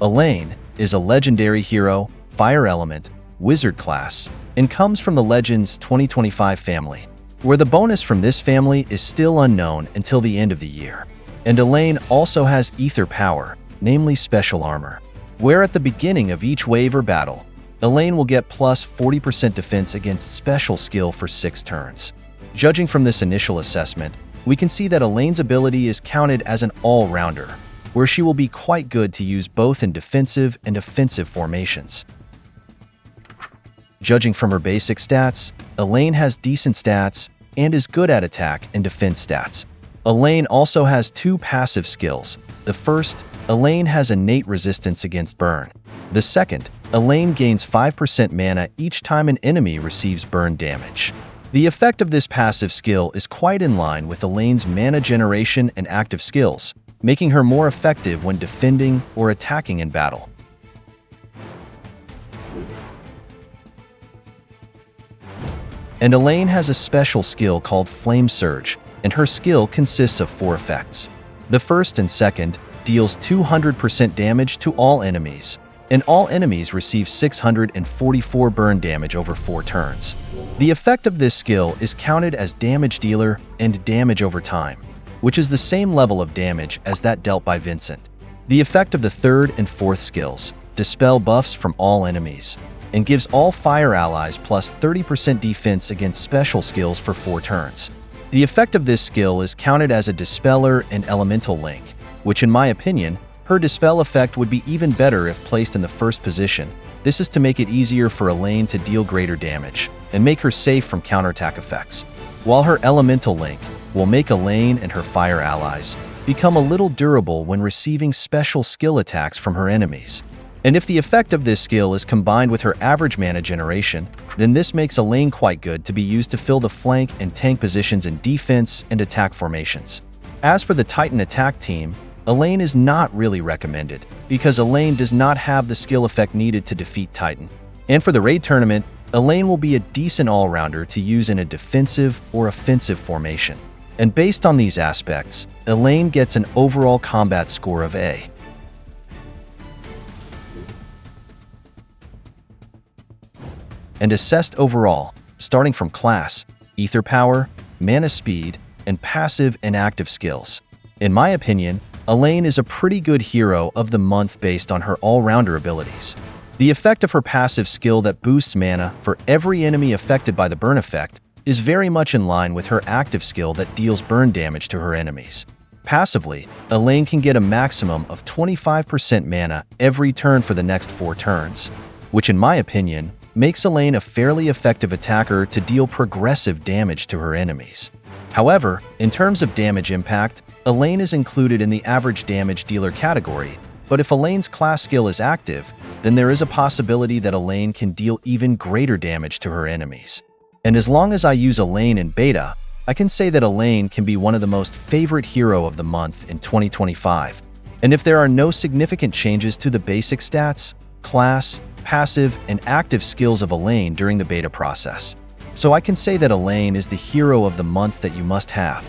Eliane is a legendary hero, fire element, wizard class, and comes from the Legends 2025 family, where the bonus from this family is still unknown until the end of the year. And Eliane also has Aether power, namely special armor, where at the beginning of each wave or battle, Eliane will get plus 40% defense against special skill for 6 turns. Judging from this initial assessment, we can see that Elaine's ability is counted as an all-rounder, where she will be quite good to use both in defensive and offensive formations. Judging from her basic stats, Eliane has decent stats and is good at attack and defense stats. Eliane also has 2 passive skills. The first, Eliane has innate resistance against burn. The second, Eliane gains 5% mana each time an enemy receives burn damage. The effect of this passive skill is quite in line with Elaine's mana generation and active skills, making her more effective when defending or attacking in battle. And Eliane has a special skill called Flame Surge, and her skill consists of 4 effects. The first and second deals 200% damage to all enemies, and all enemies receive 644 burn damage over 4 turns. The effect of this skill is counted as damage dealer and damage over time, which is the same level of damage as that dealt by Vincent. The effect of the third and fourth skills dispel buffs from all enemies, and gives all fire allies plus 30% defense against special skills for 4 turns. The effect of this skill is counted as a dispeller and elemental link, which in my opinion, her dispel effect would be even better if placed in the first position. This is to make it easier for Eliane to deal greater damage, and make her safe from counterattack effects, while her elemental link will make Eliane and her fire allies become a little durable when receiving special skill attacks from her enemies. And if the effect of this skill is combined with her average mana generation, then this makes Eliane quite good to be used to fill the flank and tank positions in defense and attack formations. As for the Titan attack team, Eliane is not really recommended, because Eliane does not have the skill effect needed to defeat Titan. And for the raid tournament, Eliane will be a decent all-rounder to use in a defensive or offensive formation. And based on these aspects, Eliane gets an overall combat score of A. And assessed overall, starting from class, Aether power, mana speed, and passive and active skills. In my opinion, Eliane is a pretty good hero of the month based on her all-rounder abilities. The effect of her passive skill that boosts mana for every enemy affected by the burn effect is very much in line with her active skill that deals burn damage to her enemies. Passively, Eliane can get a maximum of 25% mana every turn for the next 4 turns, which in my opinion, makes Eliane a fairly effective attacker to deal progressive damage to her enemies. However, in terms of damage impact, Eliane is included in the average damage dealer category, but if Elaine's class skill is active, then there is a possibility that Eliane can deal even greater damage to her enemies. And as long as I use Eliane in beta, I can say that Eliane can be one of the most favorite hero of the month in 2025. And if there are no significant changes to the basic stats, class, passive, and active skills of Eliane during the beta process. So I can say that Eliane is the hero of the month that you must have.